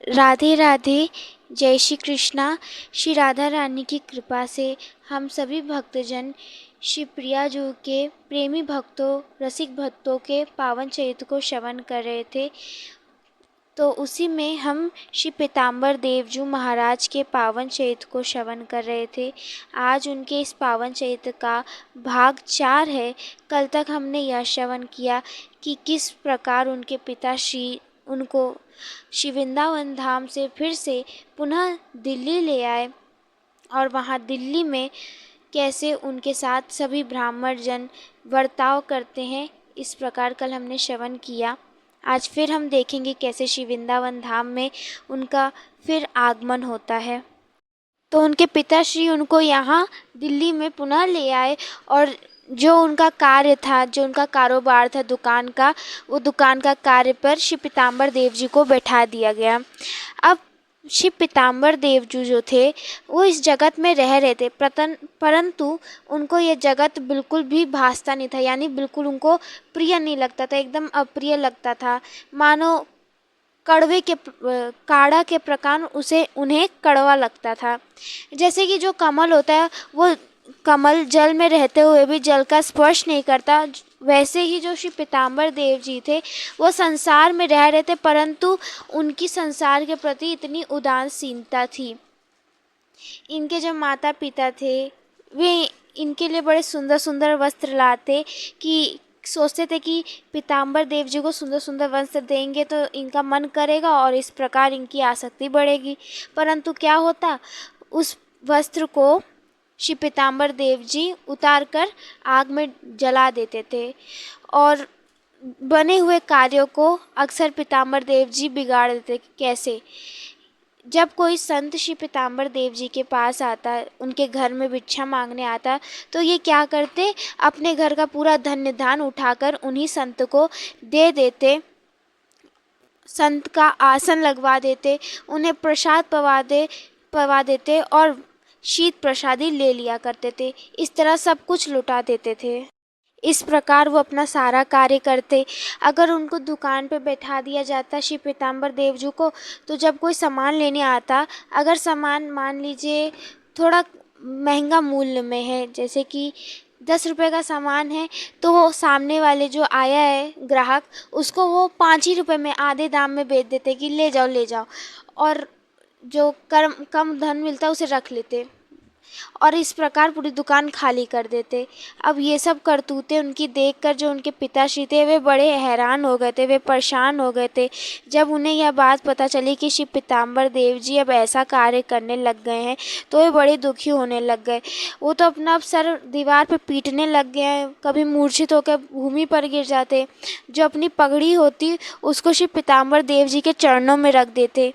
राधे राधे। जय श्री कृष्णा। श्री राधा रानी की कृपा से हम सभी भक्तजन श्री प्रिया जी के प्रेमी भक्तों, रसिक भक्तों के पावन चरित्र को श्रवण कर रहे थे। तो उसी में हम श्री पीताम्बर देवजू महाराज के पावन चरित्र को श्रवण कर रहे थे। आज उनके इस पावन चरित्र का भाग 4 है। कल तक हमने यह श्रवण किया कि किस प्रकार उनके पिता श्री उनको श्री वृंदावन धाम से फिर से पुनः दिल्ली ले आए और वहाँ दिल्ली में कैसे उनके साथ सभी ब्राह्मण जन बर्ताव करते हैं, इस प्रकार कल हमने श्रवण किया। आज फिर हम देखेंगे कैसे श्री वृंदावन धाम में उनका फिर आगमन होता है। तो उनके पिताश्री उनको यहाँ दिल्ली में पुनः ले आए और जो उनका कार्य था, जो उनका कारोबार था दुकान का, वो दुकान का कार्य पर श्री पीताम्बर देव जी को बैठा दिया गया। अब श्री पीताम्बर देव जी जो थे वो इस जगत में रह रहे थे, परंतु उनको ये जगत बिल्कुल भी भासता नहीं था, यानी बिल्कुल उनको प्रिय नहीं लगता था, एकदम अप्रिय लगता था। मानो काढ़ा के प्रकार उसे उन्हें कड़वा लगता था। जैसे कि जो कमल होता है वो कमल जल में रहते हुए भी जल का स्पर्श नहीं करता, वैसे ही जो श्री पीताम्बर देव जी थे वो संसार में रह रहे थे, परंतु उनकी संसार के प्रति इतनी उदासीनता थी। इनके जो माता पिता थे वे इनके लिए बड़े सुंदर सुंदर वस्त्र लाते कि सोचते थे कि पीताम्बर देव जी को सुंदर सुंदर वस्त्र देंगे तो इनका मन करेगा और इस प्रकार इनकी आसक्ति बढ़ेगी। परंतु क्या होता, उस वस्त्र को श्री पीताम्बर देव जी उतार कर आग में जला देते थे और बने हुए कार्यों को अक्सर पीताम्बर देव जी बिगाड़ देते। कैसे? जब कोई संत श्री पीताम्बर देव जी के पास आता, उनके घर में भिक्षा मांगने आता, तो ये क्या करते, अपने घर का पूरा धन धान उठाकर उन्हीं संत को दे देते, संत का आसन लगवा देते, उन्हें प्रसाद पवा देते और शीत प्रसादी ले लिया करते थे। इस तरह सब कुछ लुटा देते थे। इस प्रकार वो अपना सारा कार्य करते। अगर उनको दुकान पे बैठा दिया जाता श्री पीताम्बर देव जी को, तो जब कोई सामान लेने आता, अगर सामान मान लीजिए थोड़ा महंगा मूल्य में है, जैसे कि 10 रुपये का सामान है, तो वो सामने वाले जो आया है ग्राहक, उसको वो 5 ही रुपये में आधे दाम में बेच देते कि ले जाओ, और जो कम धन मिलता उसे रख लेते और इस प्रकार पूरी दुकान खाली कर देते। अब ये सब करतूतें उनकी देखकर जो उनके पिताश्री थे वे बड़े हैरान हो गए थे, वे परेशान हो गए थे। जब उन्हें यह बात पता चली कि श्री पीताम्बर देव जी अब ऐसा कार्य करने लग गए हैं, तो वे बड़े दुखी होने लग गए। वो तो अपना अब सर दीवार पे पीटने लग गए हैं, कभी मूर्छित होकर भूमि पर गिर जाते। जो अपनी पगड़ी होती उसको श्री पीताम्बर देव जी के चरणों में रख देते।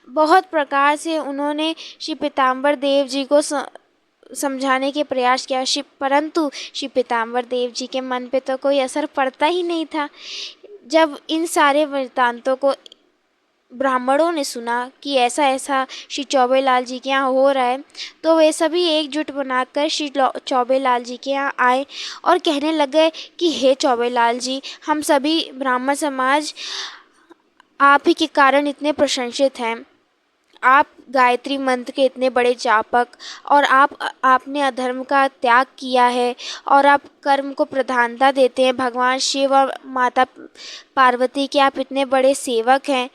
बहुत प्रकार से उन्होंने श्री पीताम्बर देव जी को समझाने के प्रयास किया, परंतु श्री पीताम्बर देव जी के मन पे तो कोई असर पड़ता ही नहीं था। जब इन सारे वृत्तांतों को ब्राह्मणों ने सुना कि ऐसा ऐसा श्री चौबेलाल जी के यहाँ हो रहा है, तो वे सभी एकजुट बनाकर श्री चौबेलाल जी के यहाँ आए और कहने लगे कि हे चौबेलाल जी, हम सभी ब्राह्मण समाज आप ही के कारण इतने प्रशंसित हैं। आप गायत्री मंत्र के इतने बड़े जापक, और आपने अधर्म का त्याग किया है और आप कर्म को प्रधानता देते हैं। भगवान शिव और माता पार्वती के आप इतने बड़े सेवक हैं।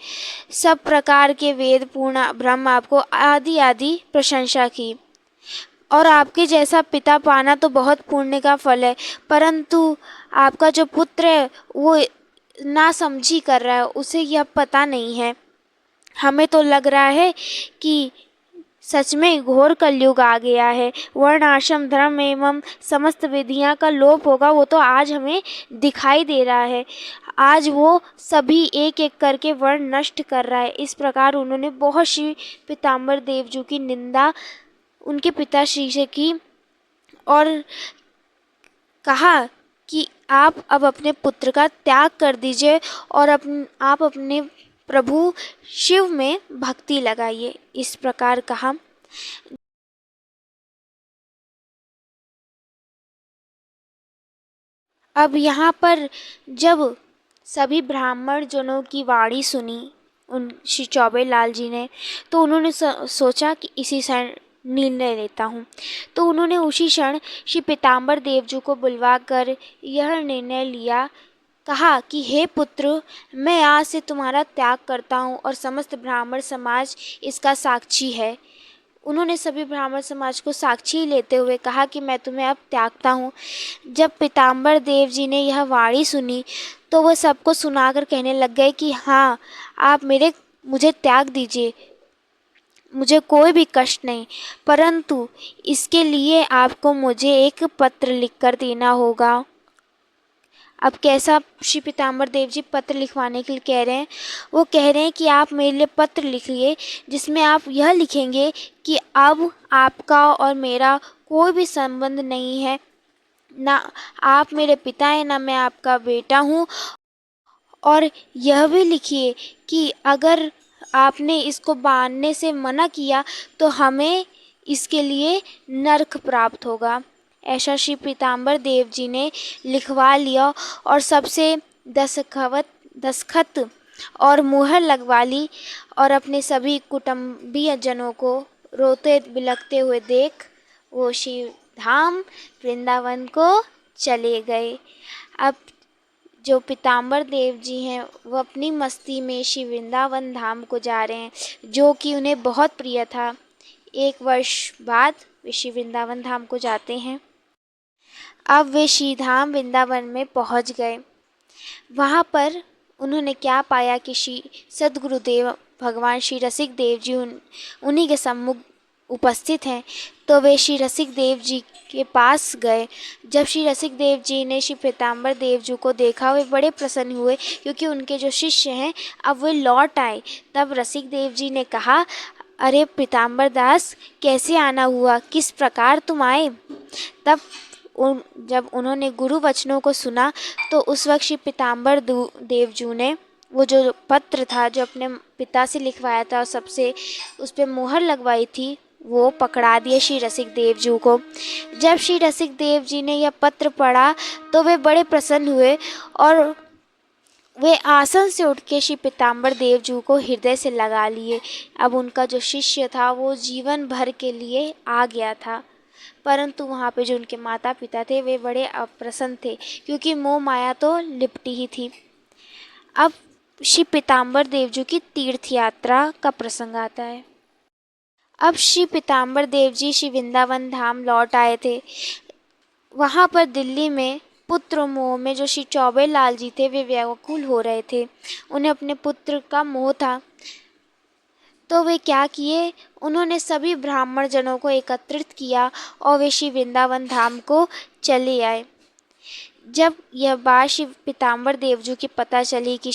सब प्रकार के वेद पूर्ण ब्रह्म आपको आदि आदि प्रशंसा की, और आपके जैसा पिता पाना तो बहुत पुण्य का फल है, परंतु आपका जो पुत्र है वो नासमझी कर रहा है, उसे यह पता नहीं है। हमें तो लग रहा है कि सच में घोर कलयुग आ गया है। वर्ण आश्रम धर्म एवं समस्त विधियां का लोप होगा, वो तो आज हमें दिखाई दे रहा है। आज वो सभी एक एक करके वर्ण नष्ट कर रहा है। इस प्रकार उन्होंने बहुत श्री पीताम्बर देव जी की निंदा उनके पिताश्री से की और कहा कि आप अब अपने पुत्र का त्याग कर दीजिए और आप अपने प्रभु शिव में भक्ति लगाइए। इस प्रकार कहा। अब यहाँ पर जब सभी ब्राह्मण जनों की वाणी सुनी, उन श्री चौबे लाल जी ने। तो उन्होंने सोचा कि इसी क्षण निर्णय लेता हूँ। तो उन्होंने उसी क्षण श्री पीताम्बर देव जी को बुलवा कर यह निर्णय लिया, कहा कि हे पुत्र, मैं आज से तुम्हारा त्याग करता हूँ और समस्त ब्राह्मण समाज इसका साक्षी है। उन्होंने सभी ब्राह्मण समाज को साक्षी लेते हुए कहा कि मैं तुम्हें अब त्यागता हूँ। जब पीताम्बर देव जी ने यह वाणी सुनी तो वह सबको सुनाकर कहने लग गए कि हाँ, आप मुझे त्याग दीजिए, मुझे कोई भी कष्ट नहीं, परंतु इसके लिए आपको मुझे एक पत्र लिखकर देना होगा। अब कैसा श्री पीताम्बर देव जी पत्र लिखवाने के लिए कह रहे हैं? वो कह रहे हैं कि आप मेरे लिए पत्र लिखिए जिसमें आप यह लिखेंगे कि अब आपका और मेरा कोई भी संबंध नहीं है, ना आप मेरे पिता हैं ना मैं आपका बेटा हूँ। और यह भी लिखिए कि अगर आपने इसको बांधने से मना किया तो हमें इसके लिए नरक प्राप्त होगा। ऐसा श्री पीताम्बर देव जी ने लिखवा लिया और सबसे दस्तखत और मुहर लगवा ली और अपने सभी कुटुंबीय जनों को रोते बिलखते हुए देख वो श्री धाम वृंदावन को चले गए। अब जो पीताम्बर देव जी हैं वो अपनी मस्ती में श्री वृंदावन धाम को जा रहे हैं, जो कि उन्हें बहुत प्रिय था। 1 वर्ष बाद वे श्री वृंदावन धाम को जाते हैं। अब वे श्री धाम वृंदावन में पहुंच गए। वहाँ पर उन्होंने क्या पाया कि श्री सद्गुरुदेव भगवान श्री रसिक देव जी उन्हीं के सम्मुख उपस्थित हैं। तो वे श्री रसिक देव जी के पास गए। जब श्री रसिक देव जी ने श्री पीताम्बर देव जी को देखा, वे बड़े प्रसन्न हुए क्योंकि उनके जो शिष्य हैं अब वे लौट आए। तब रसिक देव जी ने कहा, अरे पीताम्बर दास, कैसे आना हुआ, किस प्रकार तुम आए? तब जब उन्होंने गुरु वचनों को सुना तो उस वक्त श्री पीताम्बर देव जी ने वो जो पत्र था जो अपने पिता से लिखवाया था और सबसे उस पर मुहर लगवाई थी वो पकड़ा दिए श्री रसिक देव जी को। जब श्री रसिक देव जी ने यह पत्र पढ़ा तो वे बड़े प्रसन्न हुए और वे आसन से उठ के श्री पीताम्बर देव जी को हृदय से लगा लिए। अब उनका जो शिष्य था वो जीवन भर के लिए आ गया था, परंतु वहाँ पे जो उनके माता पिता थे वे बड़े अप्रसन्न थे क्योंकि मोह माया तो लिपटी ही थी। अब श्री पीताम्बर देव जी की तीर्थ यात्रा का प्रसंग आता है। अब श्री पीताम्बर देव जी श्री वृंदावन धाम लौट आए थे। वहाँ पर दिल्ली में पुत्र मोह में जो श्री चौबे लाल जी थे वे व्याकुल हो रहे थे, उन्हें अपने पुत्र का मोह था। तो वे क्या किए, उन्होंने सभी ब्राह्मण जनों को एकत्रित किया और वे श्री वृंदावन धाम को चले आए। जब यह बात श्री पीताम्बर देव जी की पता चली कि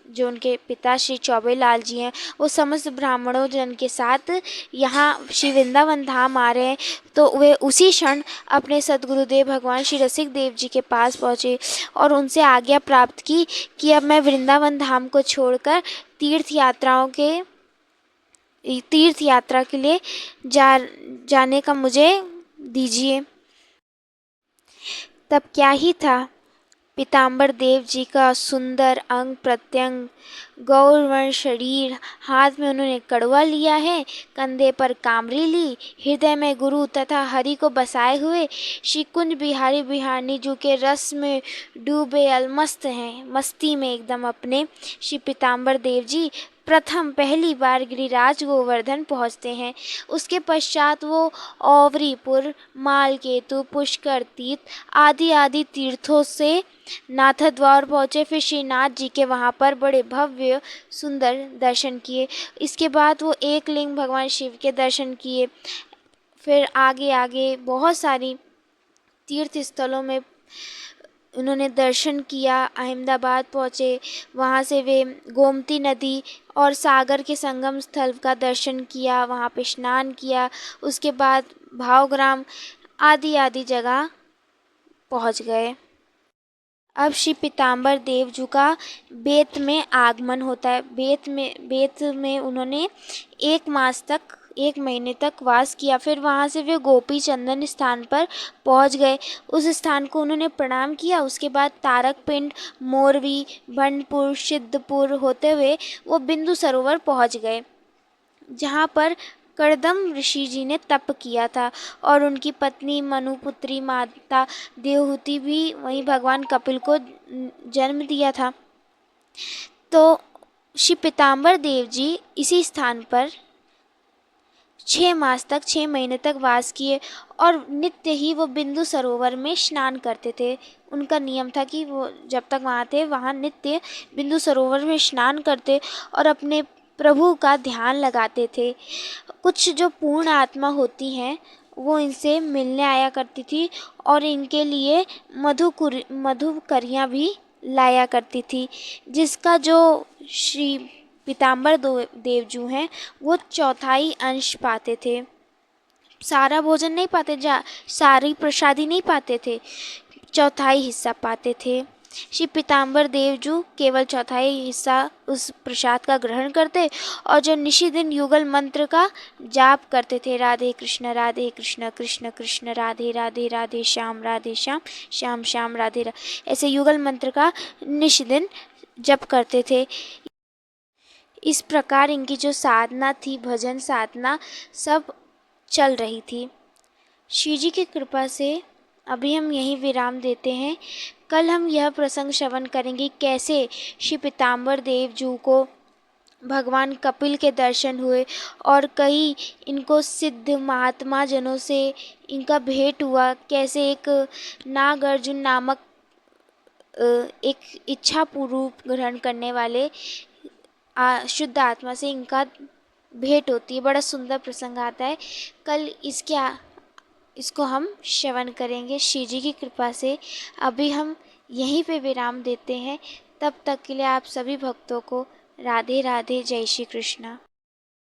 जो उनके पिता श्री चौबे लाल जी हैं वो समस्त ब्राह्मणों जन के साथ यहाँ श्री वृंदावन धाम आ रहे हैं, तो वे उसी क्षण अपने सद्गुरुदेव भगवान श्री रसिक देव जी के पास पहुँचे और उनसे आज्ञा प्राप्त की कि अब मैं वृंदावन धाम को छोड़कर तीर्थ यात्रा के लिए जाने का मुझे दीजिए। तब क्या ही था, पीताम्बर देव जी का सुंदर अंग प्रत्यंग, गौरवर्ण शरीर, हाथ में उन्होंने कड़वा लिया है, कंधे पर कामरी ली, हृदय में गुरु तथा हरि को बसाए हुए श्री कुंज बिहारी बिहारनी जी के रस में डूबे अलमस्त हैं, मस्ती में एकदम अपने श्री पीताम्बर देव जी पहली बार गिरिराज गोवर्धन पहुँचते हैं। उसके पश्चात वो औवरीपुर, मालकेतु, पुष्कर तीर्थ आदि तीर्थों से नाथद्वार पहुँचे। फिर श्रीनाथ जी के वहाँ पर बड़े भव्य सुंदर दर्शन किए। इसके बाद वो एक लिंग भगवान शिव के दर्शन किए। फिर आगे बहुत सारी तीर्थ स्थलों में उन्होंने दर्शन किया। अहमदाबाद पहुँचे, वहाँ से वे गोमती नदी और सागर के संगम स्थल का दर्शन किया, वहाँ पे स्नान किया। उसके बाद भावग्राम आदि जगह पहुँच गए। अब श्री पीताम्बर देव जी का बेत में आगमन होता है। बेत में उन्होंने 1 मास तक 1 महीने तक वास किया। फिर वहाँ से वे गोपी चंदन स्थान पर पहुँच गए। उस स्थान को उन्होंने प्रणाम किया। उसके बाद तारकपिंड, मोरवी, भंडपुर, सिद्धपुर होते हुए वो बिंदु सरोवर पहुँच गए, जहाँ पर कर्दम ऋषि जी ने तप किया था और उनकी पत्नी मनुपुत्री माता देवहूति भी वहीं भगवान कपिल को जन्म दिया था। तो श्री पीताम्बर देव जी इसी स्थान पर 6 मास तक, 6 महीने तक वास किए और नित्य ही वो बिंदु सरोवर में स्नान करते थे। उनका नियम था कि वो जब तक वहाँ थे वहाँ नित्य बिंदु सरोवर में स्नान करते और अपने प्रभु का ध्यान लगाते थे। कुछ जो पूर्ण आत्मा होती हैं वो इनसे मिलने आया करती थी और इनके लिए मधुकरियाँ भी लाया करती थी, जिसका जो श्री पीताम्बर देव जो हैं वो चौथाई अंश पाते थे। सारा भोजन नहीं पाते, सारी प्रसादी नहीं पाते थे, चौथाई हिस्सा पाते थे। श्री पीताम्बर देव जो केवल चौथाई हिस्सा उस प्रसाद का ग्रहण करते और जो निशी दिन युगल मंत्र का जाप करते थे, राधे कृष्ण कृष्ण कृष्ण राधे राधे राधे श्याम श्याम श्याम राधे ऐसे युगल मंत्र का निशी दिन जप करते थे। इस प्रकार इनकी जो साधना थी, भजन साधना सब चल रही थी। श्री जी की कृपा से अभी हम यहीं विराम देते हैं। कल हम यह प्रसंग श्रवण करेंगे कैसे श्री पीताम्बर देव जी को भगवान कपिल के दर्शन हुए और कई इनको सिद्ध महात्मा जनों से इनका भेंट हुआ। कैसे एक नागार्जुन नामक एक इच्छा रूप ग्रहण करने वाले शुद्ध आत्मा से इनका भेंट होती है। बड़ा सुंदर प्रसंग आता है। कल इसको हम श्रवण करेंगे श्री जी की कृपा से। अभी हम यहीं पे विराम देते हैं। तब तक के लिए आप सभी भक्तों को राधे राधे, जय श्री कृष्णा।